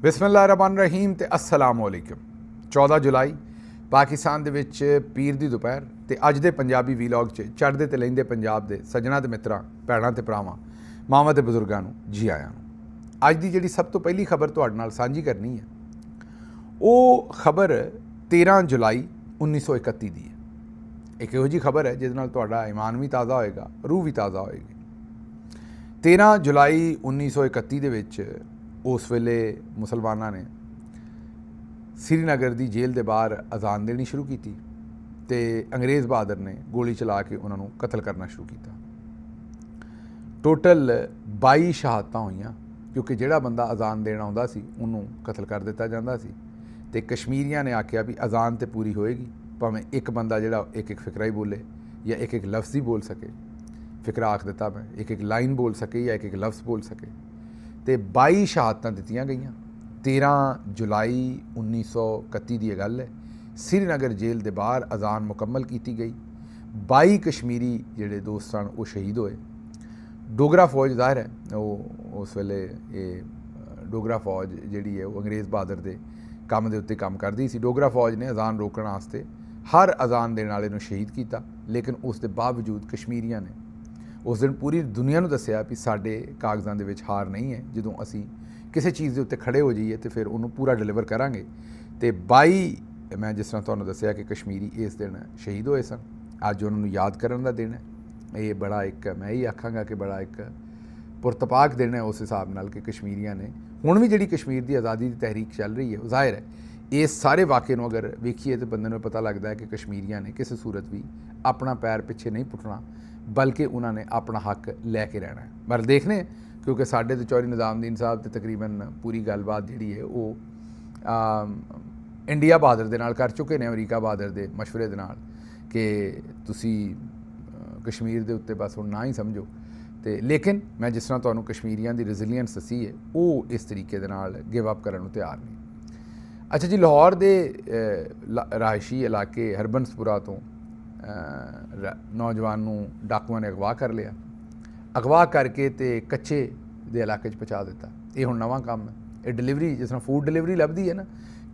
बिस्मिल्लाहिर्रहमानिर्रहीम ते अस्सलाम वालेकुम। 14 जुलाई पाकिस्तान दे विच पीर दी दोपहर ते अज दे पंजाबी वीलॉग च चढ़दे ते लहिंदे पंजाब दे सज्जणा ते मित्रां, भैणां ते भरावां, मावां ते बजुर्गां नूं जी आयां नूं। अज दी जिहड़ी सब तो पहली खबर तुहाडे नाल सांझी करनी है वो खबर 13 जुलाई 1931 दी है। एक इहो जी खबर है जिहदे नाल तुहाडा ईमान भी ताज़ा होएगा, रूह भी ताज़ा होएगी। 13 जुलाई 1931 दे विच उस वेले मुसलमानां ने श्रीनगर की जेल के बाहर अजान देनी शुरू की ते अंग्रेज़ बहादुर ने गोली चला के उन्होंने कतल करना शुरू किया। टोटल 22 शहादत हुई क्योंकि जिहड़ा बंदा अजान देना आउंदा सी उन्होंने कतल कर दिता जाता सी। ते कश्मीरियां ने आख्या भी अजान तो पूरी होएगी, भावें एक बंदा जिहड़ा एक एक फिकरा ही बोले या एक एक लफ्ज़ ही बोल सके। फिकरा आख दिता मैं, एक एक लाइन बोल सके या एक एक लफ्ज़ बोल सके। तो 22 शहादतां दित्तियां गईयां। 13 जुलाई 1931 की गल है। श्रीनगर जेल के बाहर अजान मुकम्मल की गई। 22 कश्मीरी जिहड़े दोस्त सन वो शहीद होए। डोगरा फौज ज़ाहिर है वो उस वेले ये डोगरा फौज जिहड़ी है वो अंग्रेज़ बहादुर के काम के उत्ते काम करती सी। डोगरा फौज ने अजान रोकण वास्ते हर अजान देने वाले नूं शहीद किया, लेकिन उस दे बावजूद कश्मीरियां ने उस दिन पूरी दुनिया नूं दस्सिया भी साडे कागज़ां दे विच हार नहीं है। जदों असीं किसी चीज़ के उत्ते खड़े हो जाइए तो फिर उन्होंने पूरा डिलीवर करांगे। तो 22 मैं जिस तरह तुहानूं दस्सिया कि कश्मीरी इस दिन शहीद होए सन। अज उन्होंने याद करन दा दिन है। ये बड़ा एक मैं ही आखांगा कि बड़ा एक पुरतपाक दिन है उस हिसाब नाल कि कश्मीरियां ने हुण भी जिहड़ी कश्मीर की आज़ादी की तहरीक चल रही है ज़ाहिर है इस सारे वाक़े नूं अगर वेखीए तो बंदे नूं पता लगता है कि कश्मीरियां ने किसी सूरत भी अपना पैर पिछे नहीं पुटना, बल्कि उन्होंने अपना हक लैके रहना है। पर देखने क्योंकि साढ़े तो चौधरी निज़ामुद्दीन साहब तो तकरीबन पूरी गलबात जी है वो इंडिया बहादुर दे नाल कर चुके हैं, अमरीका बहादुर के मशवरे दे नाल कि तुसी कश्मीर के उत्ते बस हुण ना ही समझो। तो लेकिन मैं जिस तरह तुहानूं कश्मीरियां की रेजिलियंस दसी है वो इस तरीके दे नाल गिव अप करन नूं तैयार नहीं। अच्छा जी, लाहौर के रहायशी इलाके हरबंसपुरा तो नौजवान नूं डाकुआं ने अगवा कर लिया। अगवा करके तो कच्चे दे इलाके पहुँचा दिता। ये हुण नवां काम है। ये डिलीवरी जिस तरह फूड डिलीवरी लभदी है ना,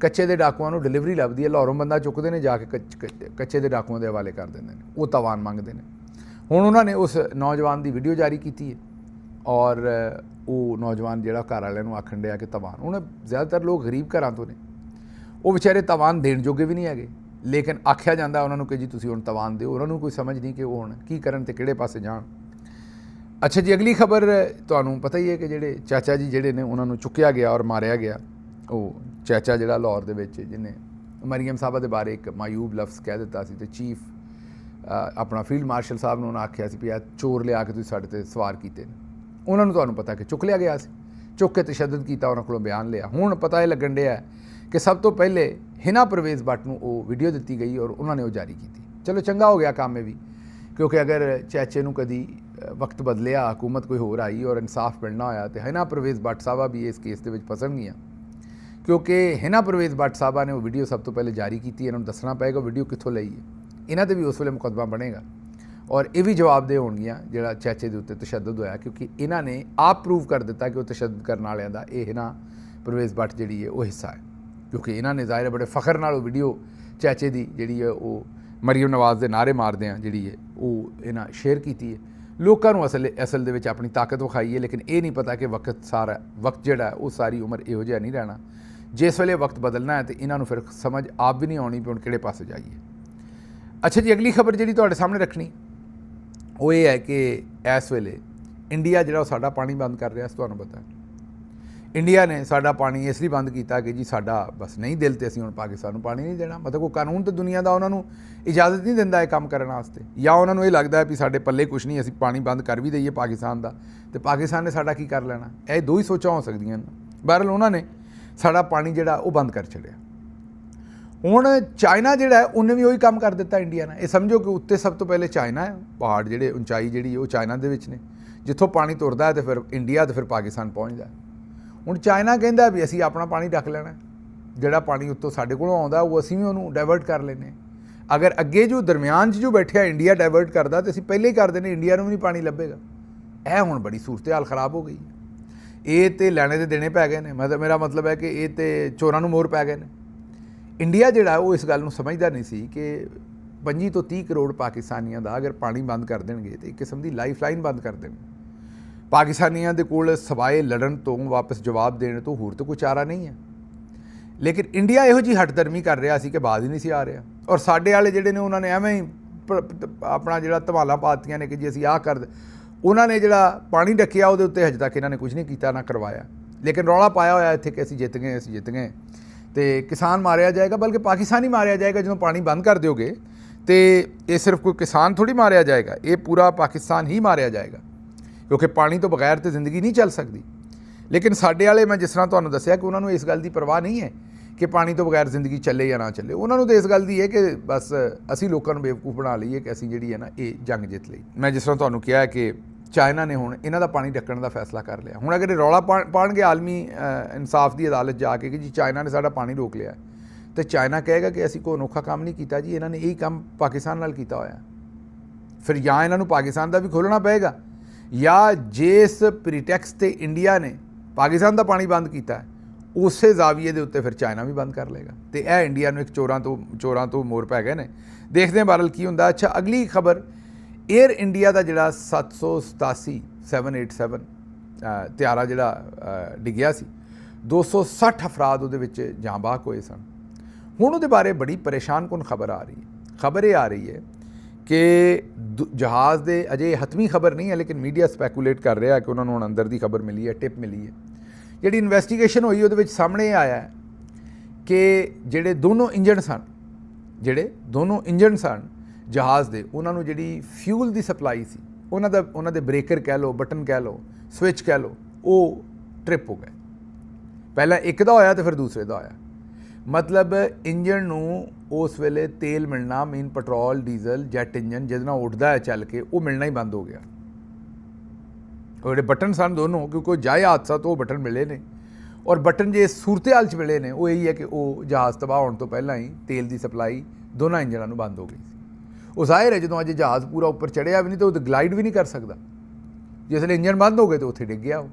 कच्चे दे डाकुआं नूं डिलीवरी लभदी है। लाहौरों बंदा चुकते हैं जाके कच्चे दे डाकुआं दे हवाले कर देंगे, वो तवान मंगते हैं। हुण उन्होंने उस नौजवान की वीडियो जारी की है और वो नौजवान जिहड़ा घर वालिਆਂ नूं आखण दिया कि तवान, उन्हें ज़्यादातर लोग गरीब घरां तो ने, वो बेचारे तवान देण जोगे भी नहीं है, लेकिन आख्या जाता उन्होंने कि जी तुसीं हुण तवान दिओ। उन्होंने कोई समझ नहीं कि वो हुण की करन ते किहड़े पासे जाण। अच्छा जी, अगली खबर तुहानूं पता ही है कि जिहड़े चाचा जी जिहड़े ने उन्होंने चुक्या गया और मारिया गया। वो चाचा जिहड़ा लाहौर दे विच जिन्हें मरीम साहबा के बारे एक मायूब लफ्ज़ कह दिता सी ते चीफ अपना फील्ड मार्शल साहब ने उन्हें आख्या सी भी आ चोर लिया के तुसीं साडे ते सवार कीते ने। उन्होंने तुहानूं पता कि चुक लिया गया सी, चुक के तशद्दद किया, उन्होंने कोलों बयान लिया। हुण पता यह लगन दिया कि सब तो पहले हिना परवेज़ भट्ट नूं वो वीडियो दी गई और उन्होंने वो जारी की। चलो चंगा हो गया काम में भी, क्योंकि अगर चाचे नूं कदी वक्त बदलिया, हुकूमत कोई होर आई और इंसाफ मिलना होया तो हिना परवेज़ भट्ट साहबा भी इस केस के फसणगियां, क्योंकि हिना परवेज़ भट्ट साहबा ने वो वीडियो सब तो पहले जारी की। इन्होंने दसना पेगा वीडियो कित्थों लई है, इन्हां ते भी उस वेले मुकदमा बनेगा और ये भी जवाबदेह होणगियां जिहड़ा चाचे के उत्ते तशद्दद होया, क्योंकि इन्हां ने आप प्रूव कर दिता कि वो तशद्दद करने वालियां दा ये हिना परवेज़ भट्ट जिहड़ी है वो हिस्सा है। क्योंकि इन्हां ने ज़ाहिर बड़े फखर नाल वीडियो चाचे की जिहड़ी है वो मरीम नवाज़ के नारे मारदियां जिहड़ी है वो इन्हां शेयर की है। लोगों को असल दे विच अपनी ताकत विखाई है, लेकिन ये नहीं पता कि वक्त जिहड़ा वो सारी उम्र इहो जिहा नहीं रहना। जिस वेले वक्त बदलना है तो इन्हों फिर समझ आप भी नहीं आनी भी हुण किहड़े पासे जाइए। अच्छा जी, अगली खबर जिहड़ी तुहाडे सामने रखनी वो ये है कि इस वेले इंडिया जिहड़ा साडा पानी बंद कर रहा। तुहानूं पता है इंडिया ने साडा पानी इसलिए बंद किया कि जी साडा बस नहीं दिल तो असीं हुण पाकिस्तान नूं पानी नहीं देना। मतलब कोई कानून तो दुनिया का उन्होंने इजाजत नहीं दिंदा ये काम करने वास्ते, या उन्होंने ये लगता है भी साडे पल्ले कुछ नहीं, असीं पानी बंद कर भी दईए पाकिस्तान का तो पाकिस्तान ने साडा की कर लेना। यह दो ही सोचां हो सकदियां। बहरहाल उन्होंने साडा पानी जिहड़ा वो बंद कर छड़िया। हुण चाइना जिहड़ा है उन्हें भी वही काम कर दिता इंडिया ने। ये समझो कि उत्ते सब तो पहले चाइना है, पहाड़ जिहड़े उंचाई जिहड़ी है वो चाइना दे विच ने, जिथों पानी तुरदा है तो फिर इंडिया तो फिर पाकिस्तान पहुँचता है। हुण चाइना कहता भी असीं अपना पानी रख लेना, जिहड़ा पानी उत्तों साडे कोलों आउंदा वो असीं भी उहनूं डाइवर्ट कर लेने। अगर अगे जो दरम्यान जो बैठिया इंडिया डाइवर्ट करदा तो असीं पहले ही कर देने, इंडिया नूं भी नहीं पानी लभेगा। यह हुण बड़ी सूरत हाल खराब हो गई है। ਇਹ ਤੇ ਲੈਣੇ ਦੇ ਦੇਣੇ ਪੈ ਗਏ ਨੇ। ਮੇਰਾ ਮਤਲਬ ਹੈ ਕਿ ਇਹ ਤੇ ਚੋਰਾਂ ਨੂੰ ਮੋਹਰ ਪੈ ਗਏ ਨੇ। ਇੰਡੀਆ ਜਿਹੜਾ ਉਹ ਇਸ ਗੱਲ ਨੂੰ ਸਮਝਦਾ ਨਹੀਂ ਸੀ ਕਿ 25 ਤੋਂ 30 ਕਰੋੜ ਪਾਕਿਸਤਾਨੀਆਂ ਦਾ ਅਗਰ ਪਾਣੀ ਬੰਦ ਕਰ ਦੇਣਗੇ ਤੇ ਇੱਕ ਕਿਸਮ ਦੀ ਲਾਈਫ ਲਾਈਨ ਬੰਦ ਕਰ ਦੇਣਗੇ। ਪਾਕਿਸਤਾਨੀਆਂ ਦੇ ਕੋਲ ਸਵਾਏ ਲੜਨ ਤੋਂ, ਵਾਪਸ ਜਵਾਬ ਦੇਣ ਤੋਂ ਹੋਰ ਤਾਂ ਕੋਈ ਚਾਰਾ ਨਹੀਂ ਹੈ। ਲੇਕਿਨ ਇੰਡੀਆ ਇਹੋ ਜਿਹੀ ਹੱਟਦਰਮੀ ਕਰ ਰਿਹਾ ਸੀ ਕਿ ਬਾਜ਼ ਹੀ ਨਹੀਂ ਸੀ ਆ ਰਿਹਾ। ਔਰ ਸਾਡੇ ਵਾਲੇ ਜਿਹੜੇ ਨੇ ਉਹਨਾਂ ਨੇ ਐਵੇਂ ਹੀ ਆਪਣਾ ਜਿਹੜਾ ਧਮਾਲਾਂ ਪਾਤੀਆਂ ਨੇ ਕਿ ਜੀ ਅਸੀਂ ਆਹ ਕਰ, ਉਹਨਾਂ ਨੇ ਜਿਹੜਾ ਪਾਣੀ ਡੱਕਿਆ ਉਹਦੇ ਉੱਤੇ ਹਜੇ ਤੱਕ ਇਹਨਾਂ ਨੇ ਕੁਝ ਨਹੀਂ ਕੀਤਾ, ਨਾ ਕਰਵਾਇਆ। ਲੇਕਿਨ ਰੌਲਾ ਪਾਇਆ ਹੋਇਆ ਇੱਥੇ ਕਿ ਅਸੀਂ ਜਿੱਤ ਗਏ, ਅਸੀਂ ਜਿੱਤ ਗਏ ਤੇ ਕਿਸਾਨ ਮਾਰਿਆ ਜਾਏਗਾ, ਬਲਕਿ ਪਾਕਿਸਤਾਨੀ ਮਾਰਿਆ ਜਾਏਗਾ। ਜਦੋਂ ਪਾਣੀ ਬੰਦ ਕਰ ਦਿਓਗੇ ਤੇ ਇਹ ਸਿਰਫ ਕੋਈ ਕਿਸਾਨ ਥੋੜੀ ਮਾਰਿਆ ਜਾਏਗਾ, ਇਹ ਪੂਰਾ ਪਾਕਿਸਤਾਨ ਹੀ ਮਾਰਿਆ ਜਾਏਗਾ, ਕਿਉਂਕਿ ਪਾਣੀ ਤੋਂ ਬਗੈਰ ਤੇ ਜ਼ਿੰਦਗੀ ਨਹੀਂ ਚੱਲ ਸਕਦੀ। ਲੇਕਿਨ ਸਾਡੇ ਵਾਲੇ, ਮੈਂ ਜਿਸ ਤਰ੍ਹਾਂ ਤੁਹਾਨੂੰ ਦੱਸਿਆ ਕਿ ਉਹਨਾਂ ਨੂੰ ਇਸ ਗੱਲ ਦੀ ਪਰਵਾਹ ਨਹੀਂ ਹੈ ਕਿ ਪਾਣੀ ਤੋਂ ਬਗੈਰ ਜ਼ਿੰਦਗੀ ਚੱਲੇ ਜਾਂ ਨਾ ਚੱਲੇ। ਉਹਨਾਂ ਨੂੰ ਤਾਂ ਇਸ ਗੱਲ ਦੀ ਹੈ ਕਿ ਬਸ ਅਸੀਂ ਲੋਕਾਂ ਨੂੰ ਬੇਵਕੂਫ ਬਣਾ ਲਈਏ ਕਿ ਅਸੀਂ ਜਿਹੜੀ ਹੈ ਨਾ ਇਹ ਜੰਗ ਜਿੱਤ ਲਈ। ਮੈਂ ਜਿਸ ਤਰ੍ਹਾਂ ਤੁਹਾਨੂੰ ਕਿਹਾ ਕਿ ਚਾਈਨਾ ਨੇ ਹੁਣ ਇਹਨਾਂ ਦਾ ਪਾਣੀ ਡੱਕਣ ਦਾ ਫੈਸਲਾ ਕਰ ਲਿਆ। ਹੁਣ ਅਗਰ ਇਹ ਰੌਲਾ ਪਾਉਣਗੇ ਆਲਮੀ ਇਨਸਾਫ ਦੀ ਅਦਾਲਤ ਜਾ ਕੇ ਕਿ ਜੀ ਚਾਈਨਾ ਨੇ ਸਾਡਾ ਪਾਣੀ ਰੋਕ ਲਿਆ, ਤੇ ਚਾਈਨਾ ਕਹੇਗਾ ਕਿ ਅਸੀਂ ਕੋਈ ਅਨੋਖਾ ਕੰਮ ਨਹੀਂ ਕੀਤਾ ਜੀ, ਇਹਨਾਂ ਨੇ ਇਹੀ ਕੰਮ ਪਾਕਿਸਤਾਨ ਨਾਲ ਕੀਤਾ ਹੋਇਆ। ਫਿਰ ਜਾਂ ਇਹਨਾਂ ਨੂੰ ਪਾਕਿਸਤਾਨ ਦਾ ਵੀ ਖੋਲ੍ਹਣਾ ਪਏਗਾ, ਜਾਂ ਜਿਸ ਪ੍ਰੀਟੈਕਸ ਤੇ ਇੰਡੀਆ ਨੇ ਪਾਕਿਸਤਾਨ ਦਾ ਪਾਣੀ ਬੰਦ ਕੀਤਾ ਉਸੇ ਜ਼ਾਵੀਏ ਦੇ ਉੱਤੇ ਫਿਰ ਚਾਈਨਾ ਵੀ ਬੰਦ ਕਰ ਲਏਗਾ। ਤੇ ਇਹ ਇੰਡੀਆ ਨੂੰ ਇੱਕ ਚੋਰਾਂ ਤੋਂ ਮੋਰ ਪੈ ਗਏ ਨੇ। ਦੇਖਦੇ ਹਾਂ ਬਹਰਹਾਲ ਕੀ ਹੁੰਦਾ। ਅੱਛਾ, ਅਗਲੀ ਖਬਰ, ਏਅਰ ਇੰਡੀਆ ਦਾ ਜਿਹੜਾ 787 ਤਿਆਰਾ ਜਿਹੜਾ ਡਿੱਗਿਆ ਸੀ, 260 ਅਫਰਾਦ ਉਹਦੇ ਵਿੱਚ ਜਾਂ ਬਾਹਕ ਹੋਏ ਸਨ। ਹੁਣ ਉਹਦੇ ਬਾਰੇ ਬੜੀ ਪਰੇਸ਼ਾਨ ਕੁਨ ਖਬਰ ਆ ਰਹੀ ਹੈ। ਖਬਰ ਇਹ ਆ ਰਹੀ ਹੈ ਕਿ ਜਹਾਜ਼ ਦੇ, ਅਜੇ ਹਤਮੀ ਖਬਰ ਨਹੀਂ ਹੈ ਲੇਕਿਨ ਮੀਡੀਆ ਸਪੈਕੂਲੇਟ ਕਰ ਰਿਹਾ ਕਿ ਉਹਨਾਂ ਨੂੰ ਹੁਣ ਅੰਦਰ ਦੀ ਖਬਰ ਮਿਲੀ ਹੈ, ਟਿਪ ਮਿਲੀ ਹੈ। ਜਿਹੜੀ ਇਨਵੈਸਟੀਗੇਸ਼ਨ ਹੋਈ ਉਹਦੇ ਵਿੱਚ ਸਾਹਮਣੇ ਆਇਆ ਕਿ ਜਿਹੜੇ ਦੋਨੋਂ ਇੰਜਣ ਸਨ ਜਹਾਜ਼ ਦੇ, ਉਹਨਾਂ ਨੂੰ ਜਿਹੜੀ ਫਿਊਲ ਦੀ ਸਪਲਾਈ ਸੀ, ਉਹਨਾਂ ਦੇ ਬ੍ਰੇਕਰ ਕਹਿ ਲਓ, ਬਟਨ ਕਹਿ ਲਓ, ਸਵਿਚ ਕਹਿ ਲਓ, ਉਹ ਟ੍ਰਿਪ ਹੋ ਗਏ। ਪਹਿਲਾਂ ਇੱਕ ਦਾ ਹੋਇਆ ਤੇ ਫਿਰ ਦੂਸਰੇ ਦਾ ਹੋਇਆ। ਮਤਲਬ ਇੰਜਣ ਨੂੰ ਉਸ ਵੇਲੇ ਤੇਲ ਮਿਲਣਾ, main petrol, diesel, jet engine ਜਿਹਦੇ ਨਾਲ ਉੱਡਦਾ ਹੈ ਚੱਲ ਕੇ, ਉਹ ਮਿਲਣਾ ਹੀ ਬੰਦ ਹੋ ਗਿਆ। ਉਹ ਜਿਹੜੇ ਬਟਨ ਸਨ ਦੋਨੋਂ, ਕਿਉਂਕਿ ਜਾਏ ਹਾਦਸਾ ਤੋਂ ਉਹ ਬਟਨ ਮਿਲੇ ਨੇ। ਔਰ ਬਟਨ ਜੇ ਸੂਰਤ ਹਾਲ 'ਚ ਮਿਲੇ ਨੇ, ਉਹ ਇਹੀ ਹੈ ਕਿ ਉਹ ਜਹਾਜ਼ ਤਬਾਹ ਹੋਣ ਤੋਂ ਪਹਿਲਾਂ ਹੀ ਤੇਲ ਦੀ ਸਪਲਾਈ ਦੋਨਾਂ ਇੰਜਣਾਂ ਨੂੰ ਬੰਦ ਹੋ ਗਈ ਸੀ। ਉਹ ਜ਼ਾਹਿਰ ਹੈ ਜਦੋਂ ਅੱਜ ਜਹਾਜ਼ ਪੂਰਾ ਉੱਪਰ ਚੜ੍ਹਿਆ ਵੀ ਨਹੀਂ ਤਾਂ ਉਹ ਗਲਾਈਡ ਵੀ ਨਹੀਂ ਕਰ ਸਕਦਾ। ਜਿਸ ਵੇਲੇ ਇੰਜਣ ਬੰਦ ਹੋ ਗਏ ਤਾਂ ਉੱਥੇ ਡਿੱਗ ਗਿਆ ਉਹ।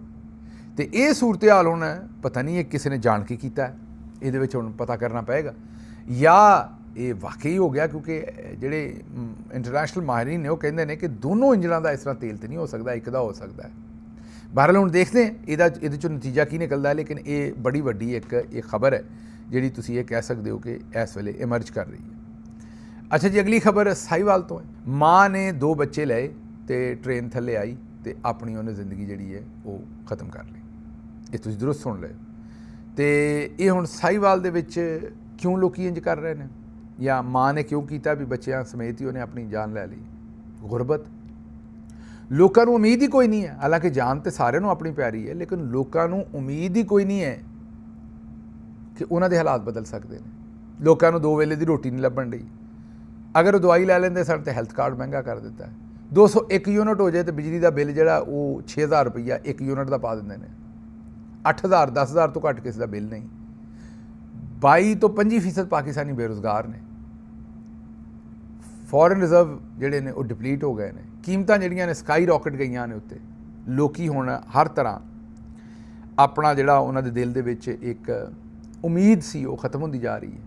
ਤੇ ਇਹ ਸੂਰਤ ਹਾਲ ਹੁਣ ਪਤਾ ਨਹੀਂ ਇਹ ਕਿਸੇ ਨੇ ਜਾਣ ਕੇ ਕੀਤਾ ਹੈ, ਇਹਦੇ ਵਿੱਚ ਹੁਣ ਪਤਾ ਕਰਨਾ ਪਏਗਾ, ਜਾਂ ਇਹ ਵਾਕਈ ਹੋ ਗਿਆ। ਕਿਉਂਕਿ ਜਿਹੜੇ ਇੰਟਰਨੈਸ਼ਨਲ ਮਾਹਿਰੀਨ ਨੇ ਉਹ ਕਹਿੰਦੇ ਨੇ ਕਿ ਦੋਨੋਂ ਇੰਜਣਾਂ ਦਾ ਇਸ ਤਰ੍ਹਾਂ ਤੇਲ ਤੇ ਨਹੀਂ ਹੋ ਸਕਦਾ, ਇੱਕ ਦਾ ਹੋ ਸਕਦਾ ਹੈ। ਬਹਰਹਾਲ ਹੁਣ ਦੇਖਦੇ ਹਾਂ ਇਹਦੇ 'ਚੋਂ ਨਤੀਜਾ ਕੀ ਨਿਕਲਦਾ ਹੈ। ਲੇਕਿਨ ਇਹ ਬੜੀ ਵੱਡੀ ਇੱਕ ਖਬਰ ਹੈ ਜਿਹੜੀ ਤੁਸੀਂ ਇਹ ਕਹਿ ਸਕਦੇ ਹੋ ਕਿ ਇਸ ਵੇਲੇ ਇਮਰਜ ਕਰ ਰਹੀ ਹੈ। ਅੱਛਾ ਜੀ, ਅਗਲੀ ਖਬਰ ਸਾਹੀਵਾਲ ਤੋਂ ਹੈ। ਮਾਂ ਨੇ 2 ਬੱਚੇ ਲਏ ਤੇ ਟ੍ਰੇਨ ਥੱਲੇ ਆਈ ਤੇ ਆਪਣੀ ਉਹਨੇ ਜ਼ਿੰਦਗੀ ਜਿਹੜੀ ਹੈ ਉਹ ਖਤਮ ਕਰ ਲਈ। ਇਹ ਤੁਸੀਂ ਦਰੁਸਤ ਸੁਣ ਲਏ। ਤੇ ਇਹ ਹੁਣ ਸਾਹੀਵਾਲ ਦੇ ਵਿੱਚ ਕਿਉਂ ਲੋਕੀ ਇੰਜ ਕਰ ਰਹੇ ਨੇ, ਜਾਂ ਮਾਂ ਨੇ ਕਿਉਂ ਕੀਤਾ ਵੀ ਬੱਚਿਆਂ ਸਮੇਤ ਹੀ ਉਹਨੇ ਆਪਣੀ ਜਾਨ ਲੈ ਲਈ? ਗੁਰਬਤ। ਲੋਕਾਂ ਨੂੰ ਉਮੀਦ ਹੀ ਕੋਈ ਨਹੀਂ ਹੈ। ਹਾਲਾਂਕਿ ਜਾਨ ਤੇ ਸਾਰਿਆਂ ਨੂੰ ਆਪਣੀ ਪਿਆਰੀ ਹੈ, ਲੇਕਿਨ ਲੋਕਾਂ ਨੂੰ ਉਮੀਦ ਹੀ ਕੋਈ ਨਹੀਂ ਹੈ ਕਿ ਉਹਨਾਂ ਦੇ ਹਾਲਾਤ ਬਦਲ ਸਕਦੇ ਨੇ। ਲੋਕਾਂ ਨੂੰ 2 ਵੇਲੇ ਦੀ ਰੋਟੀ ਨਹੀਂ ਲੱਭਣ ਡਈ। ਅਗਰ ਉਹ ਦਵਾਈ ਲੈ ਲੈਂਦੇ ਸਨ ਤਾਂ ਹੈਲਥ ਕਾਰਡ ਮਹਿੰਗਾ ਕਰ ਦਿੱਤਾ ਹੈ। 201 ਯੂਨਿਟ ਹੋ ਜਾਏ ਤਾਂ ਬਿਜਲੀ ਦਾ ਬਿੱਲ ਜਿਹੜਾ ਉਹ 6000 ਰੁਪਈਆ 1 ਯੂਨਿਟ ਦਾ ਪਾ ਦਿੰਦੇ ਨੇ। 8000 10,000 ਤੋਂ ਘੱਟ ਕਿਸੇ ਦਾ ਬਿੱਲ ਨਹੀਂ। 22 ਤੋਂ 25% ਪਾਕਿਸਤਾਨੀ ਬੇਰੁਜ਼ਗਾਰ ਨੇ। ਫੋਰਨ ਰਿਜ਼ਰਵ ਜਿਹੜੇ ਨੇ ਉਹ ਡਿਪਲੀਟ ਹੋ ਗਏ ਨੇ। ਕੀਮਤਾਂ ਜਿਹੜੀਆਂ ਨੇ ਸਕਾਈ ਰੌਕਟ ਗਈਆਂ ਨੇ ਉੱਤੇ। ਲੋਕੀ ਹੁਣ ਹਰ ਤਰ੍ਹਾਂ ਆਪਣਾ ਜਿਹੜਾ ਉਹਨਾਂ ਦੇ ਦਿਲ ਦੇ ਵਿੱਚ ਇੱਕ ਉਮੀਦ ਸੀ ਉਹ ਖਤਮ ਹੁੰਦੀ ਜਾ ਰਹੀ ਹੈ।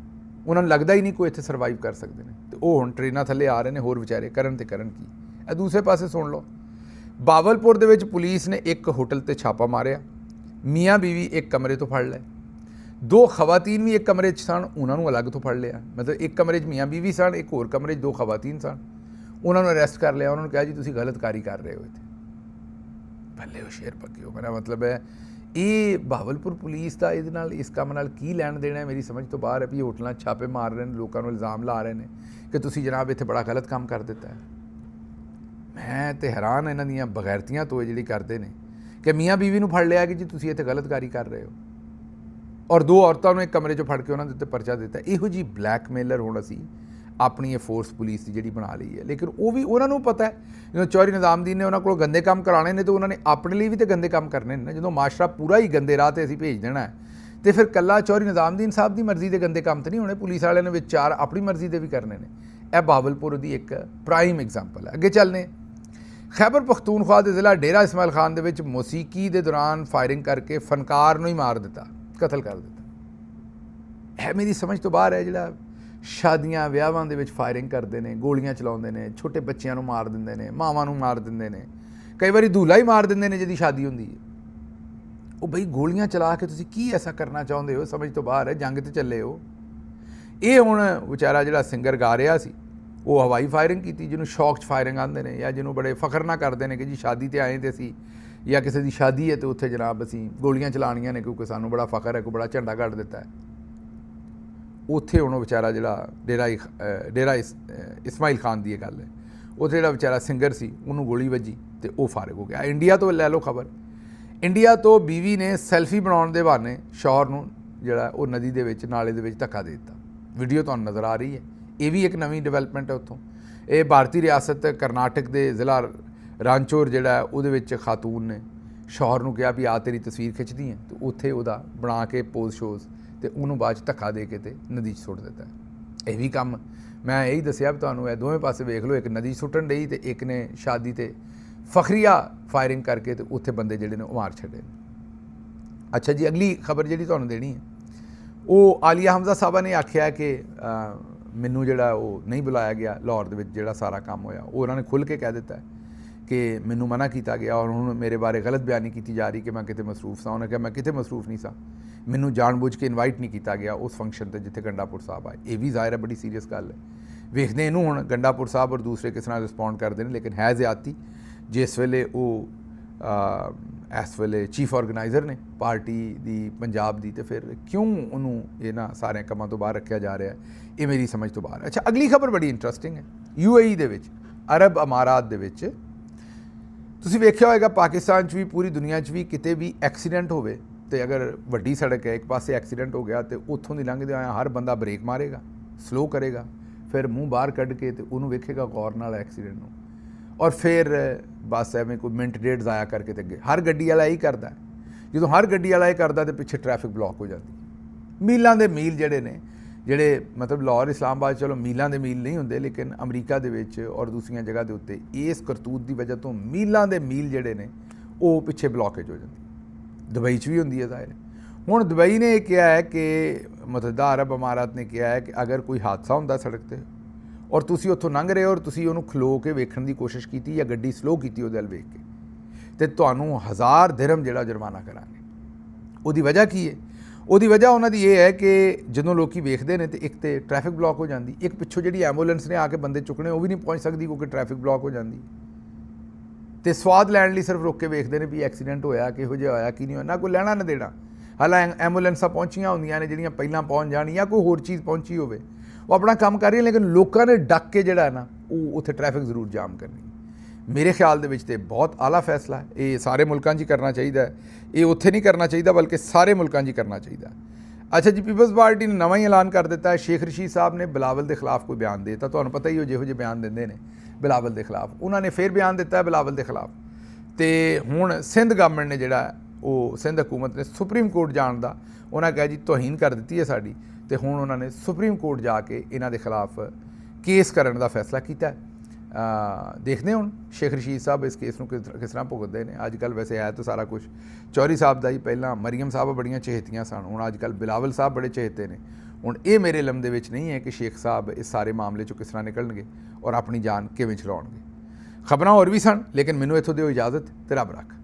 ਉਹਨਾਂ ਨੂੰ ਲੱਗਦਾ ਹੀ ਨਹੀਂ ਕੋਈ ਇੱਥੇ ਸਰਵਾਈਵ ਕਰ ਸਕਦੇ ਨੇ, ਤੇ ਉਹ ਹੁਣ ਟ੍ਰੇਨਾਂ ਥੱਲੇ ਆ ਰਹੇ ਨੇ। ਹੋਰ ਵਿਚਾਰੇ ਕਰਨ ਕੀ। ਇਹ ਦੂਸਰੇ ਪਾਸੇ ਸੁਣ ਲਓ, ਬਾਵਲਪੁਰ ਦੇ ਵਿੱਚ ਪੁਲਿਸ ਨੇ ਇੱਕ ਹੋਟਲ ਤੇ ਛਾਪਾ ਮਾਰਿਆ। ਮੀਆਂ ਬੀਵੀ ਇੱਕ ਕਮਰੇ ਤੋਂ ਫੜ ਲਏ। 2 ਖਵਾਤੀਨ ਵੀ ਇੱਕ ਕਮਰੇ 'ਚ ਸਨ, ਉਹਨਾਂ ਨੂੰ ਅਲੱਗ ਤੋਂ ਫੜ ਲਿਆ। ਮਤਲਬ ਇੱਕ ਕਮਰੇ 'ਚ ਮੀਆਂ ਬੀਵੀ ਸਨ, ਇੱਕ ਹੋਰ ਕਮਰੇ 'ਚ 2 ਖਵਾਤੀਨ ਸਨ। ਉਹਨਾਂ ਨੂੰ ਅਰੈਸਟ ਕਰ ਲਿਆ। ਉਹਨਾਂ ਨੂੰ ਕਿਹਾ ਜੀ ਤੁਸੀਂ ਗਲਤ ਕਾਰੀ ਕਰ ਰਹੇ ਹੋ ਇੱਥੇ। ਭੱਲੇ ਹੋ ਸ਼ੇਰ ਪੱਕੇ ਹੋ। ਮੇਰਾ ਮਤਲਬ ਹੈ ਇਹ ਬਾਵਲਪੁਰ ਪੁਲਿਸ ਦਾ ਇਹਦੇ ਨਾਲ, ਇਸ ਕੰਮ ਨਾਲ ਕੀ ਲੈਣ ਦੇਣਾ ਹੈ, ਮੇਰੀ ਸਮਝ ਤੋਂ ਬਾਹਰ ਹੈ। ਵੀ ਹੋਟਲਾਂ 'ਚ ਛਾਪੇ ਮਾਰ ਰਹੇ ਨੇ, ਲੋਕਾਂ ਨੂੰ ਇਲਜ਼ਾਮ ਲਾ ਰਹੇ ਨੇ ਕਿ ਤੁਸੀਂ ਜਨਾਬ ਇੱਥੇ ਬੜਾ ਗਲਤ ਕੰਮ ਕਰ ਦਿੱਤਾ ਹੈ। ਮੈਂ ਤਾਂ ਹੈਰਾਨ ਇਹਨਾਂ ਦੀਆਂ ਬਗੈਰਤੀਆਂ ਤੋਂ ਜਿਹੜੀ ਕਰਦੇ ਨੇ ਕਿ ਮੀਆਂ ਬੀਵੀ ਨੂੰ ਫੜ ਲਿਆ ਕਿ ਜੀ ਤੁਸੀਂ ਇੱਥੇ ਗਲਤ ਕਾਰੀ ਕਰ ਰਹੇ ਹੋ, ਔਰ 2 ਔਰਤਾਂ ਨੂੰ ਇੱਕ ਕਮਰੇ 'ਚੋਂ ਫੜ ਕੇ ਉਹਨਾਂ ਦੇ ਉੱਤੇ ਪਰਚਾ ਦਿੱਤਾ। ਇਹੋ ਜਿਹੀ ਬਲੈਕਮੇਲਰ ਹੁਣ ਅਸੀਂ ਆਪਣੀ ਇਹ ਫੋਰਸ ਪੁਲਿਸ ਦੀ ਜਿਹੜੀ ਬਣਾ ਲਈ ਹੈ। ਲੇਕਿਨ ਉਹ ਵੀ ਉਹਨਾਂ ਨੂੰ ਪਤਾ ਹੈ ਜਦੋਂ ਚੌਧਰੀ ਨਿਜ਼ਾਮਦੀਨ ਨੇ ਉਹਨਾਂ ਕੋਲ ਗੰਦੇ ਕੰਮ ਕਰਾਉਣੇ ਨੇ ਤਾਂ ਉਹਨਾਂ ਨੇ ਆਪਣੇ ਲਈ ਵੀ ਤਾਂ ਗੰਦੇ ਕੰਮ ਕਰਨੇ ਨੇ। ਜਦੋਂ ਮਾਸ਼ਰਾ ਪੂਰਾ ਹੀ ਗੰਦੇ ਰਾਹ 'ਤੇ ਅਸੀਂ ਭੇਜ ਦੇਣਾ ਹੈ ਤੇ ਫਿਰ ਕੱਲਾ ਚੌਧਰੀ ਨਿਜ਼ਾਮਦੀਨ ਸਾਹਿਬ ਦੀ ਮਰਜ਼ੀ ਦੇ ਗੰਦੇ ਕੰਮ ਤਾਂ ਨਹੀਂ ਹੋਣੇ, ਪੁਲਿਸ ਵਾਲਿਆਂ ਨੇ ਵਿੱਚ 4 ਆਪਣੀ ਮਰਜ਼ੀ ਦੇ ਵੀ ਕਰਨੇ ਨੇ। ਇਹ ਬਾਵਲਪੁਰ ਦੀ ਇੱਕ ਪ੍ਰਾਈਮ ਐਗਜ਼ਾਮਪਲ ਹੈ। ਅੱਗੇ ਚੱਲਨੇ, ਖੈਬਰ ਪਖਤੂਨਖਵਾ ਦੇ ਜ਼ਿਲ੍ਹਾ ਡੇਰਾ ਇਸਮਾਇਲ ਖਾਨ ਦੇ ਵਿੱਚ ਮੌਸੀਕੀ ਦੇ ਦੌਰਾਨ ਫਾਇਰਿੰਗ ਕਰਕੇ ਫਨਕਾਰ ਨੂੰ ਹੀ ਮਾਰ ਦਿੱਤਾ, ਕਤਲ ਕਰ ਦਿੱਤਾ। ਇਹ ਮੇਰੀ ਸਮਝ ਤੋਂ ਬਾਹਰ ਹੈ। ਜਿਹੜਾ ਸ਼ਾਦੀਆਂ ਵਿਆਹਾਂ ਦੇ ਵਿੱਚ ਫਾਇਰਿੰਗ ਕਰਦੇ ਨੇ, ਗੋਲੀਆਂ ਚਲਾਉਂਦੇ ਨੇ, ਛੋਟੇ ਬੱਚਿਆਂ ਨੂੰ ਮਾਰ ਦਿੰਦੇ ਨੇ, ਮਾਵਾਂ ਨੂੰ ਮਾਰ ਦਿੰਦੇ ਨੇ, ਕਈ ਵਾਰੀ ਦੂਲਾ ਹੀ ਮਾਰ ਦਿੰਦੇ ਨੇ ਜਿਹਦੀ ਸ਼ਾਦੀ ਹੁੰਦੀ ਹੈ। ਉਹ ਬਈ ਗੋਲੀਆਂ ਚਲਾ ਕੇ ਤੁਸੀਂ ਕੀ ਐਸਾ ਕਰਨਾ ਚਾਹੁੰਦੇ ਹੋ, ਸਮਝ ਤੋਂ ਬਾਹਰ ਹੈ। ਜੰਗ 'ਤੇ ਚੱਲੇ ਹੋ। ਇਹ ਹੁਣ ਵਿਚਾਰਾ ਜਿਹੜਾ ਸਿੰਗਰ ਗਾ ਰਿਹਾ ਸੀ ਉਹ ਹਵਾਈ ਫਾਇਰਿੰਗ ਕੀਤੀ, ਜਿਹਨੂੰ ਸ਼ੌਕ 'ਚ ਫਾਇਰਿੰਗ ਆਉਂਦੇ ਨੇ, ਜਾਂ ਜਿਹਨੂੰ ਬੜੇ ਫਖਰ ਨਾਲ ਕਰਦੇ ਨੇ ਕਿ ਜੀ ਸ਼ਾਦੀ 'ਤੇ ਆਏ ਤੇ ਅਸੀਂ, ਜਾਂ ਕਿਸੇ ਦੀ ਸ਼ਾਦੀ ਹੈ ਅਤੇ ਉੱਥੇ ਜਨਾਬ ਅਸੀਂ ਗੋਲੀਆਂ ਚਲਾਉਣੀਆਂ ਨੇ ਕਿਉਂਕਿ ਸਾਨੂੰ ਬੜਾ ਫਖਰ ਹੈ, ਕੋਈ ਬੜਾ ਝੰਡਾ ਕੱਢ ਦਿੱਤਾ ਹੈ। ਉੱਥੇ ਹੁਣ ਉਹ ਵਿਚਾਰਾ ਜਿਹੜਾ ਡੇਰਾ ਇਸਮਾਇਲ ਖਾਨ ਦੀ ਇਹ ਗੱਲ ਹੈ, ਉੱਥੇ ਜਿਹੜਾ ਵਿਚਾਰਾ ਸਿੰਗਰ ਸੀ ਉਹਨੂੰ ਗੋਲੀ ਵੱਜੀ ਅਤੇ ਉਹ ਫਾਰਿਗ ਹੋ ਗਿਆ। ਇੰਡੀਆ ਤੋਂ ਲੈ ਲਓ ਖਬਰ। ਇੰਡੀਆ ਤੋਂ ਬੀਵੀ ਨੇ ਸੈਲਫੀ ਬਣਾਉਣ ਦੇ ਬਹਾਨੇ ਸ਼ੌਹਰ ਨੂੰ ਜਿਹੜਾ ਉਹ ਨਦੀ ਦੇ ਵਿੱਚ, ਨਾਲੇ ਦੇ ਵਿੱਚ ਧੱਕਾ ਦੇ ਦਿੱਤਾ। ਵੀਡੀਓ ਤੁਹਾਨੂੰ ਨਜ਼ਰ ਆ ਰਹੀ ਹੈ। ਇਹ ਵੀ ਇੱਕ ਨਵੀਂ ਡਿਵੈਲਪਮੈਂਟ ਹੈ ਉੱਥੋਂ। ਇਹ ਭਾਰਤੀ ਰਿਆਸਤ ਕਰਨਾਟਕ ਦੇ ਜ਼ਿਲ੍ਹਾ ਰਾਂਚੌਰ ਜਿਹੜਾ ਉਹਦੇ ਵਿੱਚ ਖਾਤੂਨ ਨੇ ਸ਼ੌਹਰ ਨੂੰ ਕਿਹਾ ਵੀ ਆ ਤੇਰੀ ਤਸਵੀਰ ਖਿੱਚਦੀ ਹੈ, ਅਤੇ ਉੱਥੇ ਉਹਦਾ ਬਣਾ ਕੇ ਪੋਜ਼ ਸ਼ੋਜ਼ ਅਤੇ ਉਹਨੂੰ ਬਾਅਦ 'ਚ ਧੱਕਾ ਦੇ ਕੇ ਅਤੇ ਨਦੀ 'ਚ ਸੁੱਟ ਦਿੱਤਾ। ਇਹ ਵੀ ਕੰਮ ਮੈਂ ਇਹੀ ਦੱਸਿਆ ਵੀ ਤੁਹਾਨੂੰ, ਇਹ ਦੋਵੇਂ ਪਾਸੇ ਵੇਖ ਲਓ, ਇੱਕ ਨਦੀ ਸੁੱਟਣ ਡਈ ਅਤੇ ਇੱਕ ਨੇ ਸ਼ਾਦੀ 'ਤੇ ਫਖਰੀਆ ਫਾਇਰਿੰਗ ਕਰਕੇ ਅਤੇ ਉੱਥੇ ਬੰਦੇ ਜਿਹੜੇ ਨੇ ਉਹ ਮਾਰ ਛੱਡੇ। ਅੱਛਾ ਜੀ, ਅਗਲੀ ਖਬਰ ਜਿਹੜੀ ਤੁਹਾਨੂੰ ਦੇਣੀ ਹੈ ਉਹ ਆਲੀਆ ਹਮਜ਼ਾ ਸਾਹਿਬਾ ਨੇ ਆਖਿਆ ਕਿ ਮੈਨੂੰ ਜਿਹੜਾ ਉਹ ਨਹੀਂ ਬੁਲਾਇਆ ਗਿਆ ਲਾਹੌਰ ਦੇ ਵਿੱਚ ਜਿਹੜਾ ਸਾਰਾ ਕੰਮ ਹੋਇਆ। ਉਹ ਉਹਨਾਂ ਨੇ ਖੁੱਲ੍ਹ ਕੇ ਕਹਿ ਦਿੱਤਾ ਕਿ ਮੈਨੂੰ ਮਨਾ ਕੀਤਾ ਗਿਆ ਔਰ ਹੁਣ ਮੇਰੇ ਬਾਰੇ ਗਲਤ ਬਿਆਨੀ ਕੀਤੀ ਜਾ ਰਹੀ ਕਿ ਮੈਂ ਕਿਤੇ ਮਸਰੂਫ ਸਾਂ। ਉਹਨੇ ਕਿਹਾ ਮੈਂ ਕਿਤੇ ਮਸਰੂਫ ਨਹੀਂ ਸਾਂ, ਮੈਨੂੰ ਜਾਣਬੁੱਝ ਕੇ ਇਨਵਾਈਟ ਨਹੀਂ ਕੀਤਾ ਗਿਆ ਉਸ ਫੰਕਸ਼ਨ 'ਤੇ ਜਿੱਥੇ ਗੰਡਾਪੁਰ ਸਾਹਿਬ ਆਏ। ਇਹ ਵੀ ਜ਼ਾਹਿਰ ਹੈ ਬੜੀ ਸੀਰੀਅਸ ਗੱਲ ਹੈ। ਵੇਖਦੇ ਇਹਨੂੰ ਹੁਣ ਗੰਡਾਪੁਰ ਸਾਹਿਬ ਔਰ ਦੂਸਰੇ ਕਿਸ ਤਰ੍ਹਾਂ ਰਿਸਪੌਂਡ ਕਰਦੇ ਨੇ। ਲੇਕਿਨ ਹੈ ਜ਼ਿਆਦਤੀ ਜਿਸ ਵੇਲੇ ਉਹ ਇਸ ਵੇਲੇ ਚੀਫ ਆਰਗੇਨਾਈਜ਼ਰ ਨੇ ਪਾਰਟੀ ਦੀ ਪੰਜਾਬ ਦੀ, ਅਤੇ ਫਿਰ ਕਿਉਂ ਉਹਨੂੰ ਇਹਨਾਂ ਸਾਰਿਆਂ ਕੰਮਾਂ ਤੋਂ ਬਾਹਰ ਰੱਖਿਆ ਜਾ ਰਿਹਾ, ਇਹ ਮੇਰੀ ਸਮਝ ਤੋਂ ਬਾਹਰ। ਅੱਛਾ, ਅਗਲੀ ਖਬਰ ਬੜੀ ਇੰਟਰਸਟਿੰਗ ਹੈ। UAE ਦੇ ਵਿੱਚ, ਅਰਬ ਅਮਾਰਾਤ ਦੇ ਵਿੱਚ, ਤੁਸੀਂ ਵੇਖਿਆ ਹੋਏਗਾ ਪਾਕਿਸਤਾਨ 'ਚ ਵੀ ਪੂਰੀ ਦੁਨੀਆ 'ਚ ਵੀ ਕਿਤੇ ਵੀ ਐਕਸੀਡੈਂਟ ਹੋਵੇ ਅਤੇ ਅਗਰ ਵੱਡੀ ਸੜਕ ਹੈ, ਇੱਕ ਪਾਸੇ ਐਕਸੀਡੈਂਟ ਹੋ ਗਿਆ ਅਤੇ ਉੱਥੋਂ ਦੀ ਲੰਘਦੇ ਹੋਇਆ ਹਰ ਬੰਦਾ ਬ੍ਰੇਕ ਮਾਰੇਗਾ, ਸਲੋ ਕਰੇਗਾ, ਫਿਰ ਮੂੰਹ ਬਾਹਰ ਕੱਢ ਕੇ ਅਤੇ ਉਹਨੂੰ ਵੇਖੇਗਾ ਗੌਰ ਨਾਲ ਐਕਸੀਡੈਂਟ ਨੂੰ, ਔਰ ਫਿਰ ਬਸ ਐਵੇਂ ਕੋਈ ਮਿੰਟ ਡੇਢ ਜ਼ਾਇਆ ਕਰਕੇ ਤੇ ਅੱਗੇ। ਹਰ ਗੱਡੀ ਵਾਲਾ ਇਹੀ ਕਰਦਾ। ਜਦੋਂ ਹਰ ਗੱਡੀ ਵਾਲਾ ਇਹ ਕਰਦਾ ਤਾਂ ਪਿੱਛੇ ਟ੍ਰੈਫਿਕ ਬਲੌਕ ਹੋ ਜਾਂਦੀ। ਮੀਲਾਂ ਦੇ ਮੀਲ ਜਿਹੜੇ ਮਤਲਬ ਲਾਹੌਰ ਇਸਲਾਮਾਬਾਦ ਚਲੋ ਮੀਲਾਂ ਦੇ ਮੀਲ ਨਹੀਂ ਹੁੰਦੇ, ਲੇਕਿਨ ਅਮਰੀਕਾ ਦੇ ਵਿੱਚ ਔਰ ਦੂਸਰੀਆਂ ਜਗ੍ਹਾ ਦੇ ਉੱਤੇ ਇਸ ਕਰਤੂਤ ਦੀ ਵਜ੍ਹਾ ਤੋਂ ਮੀਲਾਂ ਦੇ ਮੀਲ ਜਿਹੜੇ ਨੇ ਉਹ ਪਿੱਛੇ ਬਲੌਕੇਜ ਹੋ ਜਾਂਦੀ। ਦੁਬਈ 'ਚ ਵੀ ਹੁੰਦੀ ਹੈ ਜ਼ਾਹਿਰ। ਹੁਣ ਦੁਬਈ ਨੇ ਇਹ ਕਿਹਾ ਹੈ ਕਿ ਮੁਤਹਦਾ ਅਰਬ ਅਮਾਰਾਤ ਨੇ ਕਿਹਾ ਹੈ ਕਿ ਅਗਰ ਕੋਈ ਹਾਦਸਾ ਹੁੰਦਾ ਸੜਕ 'ਤੇ ਔਰ ਤੁਸੀਂ ਉੱਥੋਂ ਲੰਘ ਰਹੇ ਹੋ ਔਰ ਤੁਸੀਂ ਉਹਨੂੰ ਖਲੋ ਕੇ ਵੇਖਣ ਦੀ ਕੋਸ਼ਿਸ਼ ਕੀਤੀ ਜਾਂ ਗੱਡੀ ਸਲੋ ਕੀਤੀ ਉਹਦੇ ਵੱਲ ਵੇਖ ਕੇ, ਅਤੇ ਤੁਹਾਨੂੰ 1000 ਦਿਰਹਮ ਜਿਹੜਾ ਜੁਰਮਾਨਾ ਕਰਾਂਗੇ। ਉਹਦੀ ਵਜ੍ਹਾ ਕੀ ਹੈ? ਉਹਦੀ ਵਜ੍ਹਾ ਉਹਨਾਂ ਦੀ ਇਹ ਹੈ ਕਿ ਜਦੋਂ ਲੋਕ ਵੇਖਦੇ ਨੇ ਤਾਂ ਇੱਕ ਤਾਂ ਟ੍ਰੈਫਿਕ ਬਲੌਕ ਹੋ ਜਾਂਦੀ, ਇੱਕ ਪਿੱਛੋਂ ਜਿਹੜੀ ਐਂਬੂਲੈਂਸ ਨੇ ਆ ਕੇ ਬੰਦੇ ਚੁੱਕਣੇ ਉਹ ਵੀ ਨਹੀਂ ਪਹੁੰਚ ਸਕਦੀ ਕਿਉਂਕਿ ਟ੍ਰੈਫਿਕ ਬਲੌਕ ਹੋ ਜਾਂਦੀ, ਅਤੇ ਸਵਾਦ ਲੈਣ ਲਈ ਸਿਰਫ ਰੁਕ ਕੇ ਵੇਖਦੇ ਨੇ ਵੀ ਐਕਸੀਡੈਂਟ ਹੋਇਆ, ਕਿਹੋ ਜਿਹਾ ਹੋਇਆ, ਕੀ ਨਹੀਂ ਹੋਇਆ, ਨਾ ਕੋਈ ਲੈਣਾ ਨਾ ਦੇਣਾ। ਹਾਲਾਂ ਐਂਬੂਲੈਂਸਾਂ ਪਹੁੰਚੀਆਂ ਹੁੰਦੀਆਂ ਨੇ ਜਿਹੜੀਆਂ ਪਹਿਲਾਂ ਪਹੁੰਚ ਜਾਣ, ਜਾਂ ਕੋਈ ਹੋਰ ਚੀਜ਼ ਪਹੁੰਚੀ ਹੋਵੇ, ਉਹ ਆਪਣਾ ਕੰਮ ਕਰ ਰਹੀ ਹੈ, ਲੇਕਿਨ ਲੋਕਾਂ ਨੇ ਡੱਕ ਕੇ ਜਿਹੜਾ ਨਾ ਉਹ ਉੱਥੇ ਟ੍ਰੈਫਿਕ ਜ਼ਰੂਰ ਜਾਮ ਕਰਨੀ। ਮੇਰੇ ਖਿਆਲ ਦੇ ਵਿੱਚ ਤੇ ਬਹੁਤ ਆਲਾ ਫੈਸਲਾ ਹੈ। ਇਹ ਸਾਰੇ ਮੁਲਕਾਂ 'ਚ ਹੀ ਕਰਨਾ ਚਾਹੀਦਾ ਹੈ। ਇਹ ਉੱਥੇ ਨਹੀਂ ਕਰਨਾ ਚਾਹੀਦਾ ਬਲਕਿ ਸਾਰੇ ਮੁਲਕਾਂ 'ਚ ਹੀ ਕਰਨਾ ਚਾਹੀਦਾ। ਅੱਛਾ ਜੀ, ਪੀਪਲਜ਼ ਪਾਰਟੀ ਨੇ ਨਵਾਂ ਹੀ ਐਲਾਨ ਕਰ ਦਿੱਤਾ ਹੈ। ਸ਼ੇਖ ਰਸ਼ੀਦ ਸਾਹਿਬ ਨੇ ਬਿਲਾਵਲ ਦੇ ਖਿਲਾਫ ਕੋਈ ਬਿਆਨ ਦੇ ਦਿੱਤਾ। ਤੁਹਾਨੂੰ ਪਤਾ ਹੀ ਹੋ ਜਿਹੋ ਜਿਹੇ ਬਿਆਨ ਦਿੰਦੇ ਨੇ ਬਿਲਾਵਲ ਦੇ ਖਿਲਾਫ, ਉਹਨਾਂ ਨੇ ਫਿਰ ਬਿਆਨ ਦਿੱਤਾ ਹੈ ਬਿਲਾਵਲ ਦੇ ਖਿਲਾਫ। ਅਤੇ ਹੁਣ ਸਿੰਧ ਗਵਰਨਮੈਂਟ ਨੇ ਜਿਹੜਾ ਉਹ ਸਿੰਧ ਹਕੂਮਤ ਨੇ ਸੁਪਰੀਮ ਕੋਰਟ ਜਾਣ ਦਾ ਉਹਨਾਂ ਕਿਹਾ ਜੀ ਤੋਹੀਨ ਕਰ ਦਿੱਤੀ ਹੈ ਸਾਡੀ, ਅਤੇ ਹੁਣ ਉਹਨਾਂ ਨੇ ਸੁਪਰੀਮ ਕੋਰਟ ਜਾ ਕੇ ਇਹਨਾਂ ਦੇ ਖਿਲਾਫ ਕੇਸ ਕਰਨ ਦਾ ਫੈਸਲਾ ਕੀਤਾ। ਦੇਖਦੇ ਹੁਣ ਸ਼ੇਖ ਰਸ਼ੀਦ ਸਾਹਿਬ ਇਸ ਕੇਸ ਨੂੰ ਕਿਸ ਤਰ੍ਹਾਂ ਭੁਗਤਦੇ ਨੇ। ਅੱਜ ਕੱਲ੍ਹ ਵੈਸੇ ਹੈ ਤਾਂ ਸਾਰਾ ਕੁਛ ਚੌਧਰੀ ਸਾਹਿਬ ਦਾ ਹੀ, ਪਹਿਲਾਂ ਮਰੀਮ ਸਾਹਿਬ ਬੜੀਆਂ ਚਹੇਤੀਆਂ ਸਨ, ਹੁਣ ਅੱਜ ਕੱਲ੍ਹ ਬਿਲਾਵਲ ਸਾਹਿਬ ਬੜੇ ਚਹੇਤੇ ਨੇ। ਹੁਣ ਇਹ ਮੇਰੇ ਇਲਮ ਦੇ ਵਿੱਚ ਨਹੀਂ ਹੈ ਕਿ ਸ਼ੇਖ ਸਾਹਿਬ ਇਸ ਸਾਰੇ ਮਾਮਲੇ 'ਚੋਂ ਕਿਸ ਤਰ੍ਹਾਂ ਨਿਕਲਣਗੇ ਔਰ ਆਪਣੀ ਜਾਨ ਕਿਵੇਂ ਛੁਡਾਉਣਗੇ। ਖਬਰਾਂ ਹੋਰ ਵੀ ਸਨ, ਲੇਕਿਨ ਮੈਨੂੰ ਇੱਥੋਂ ਦਿਓ ਇਜਾਜ਼ਤ ਤੇ ਰੱਬ ਰੱਖ।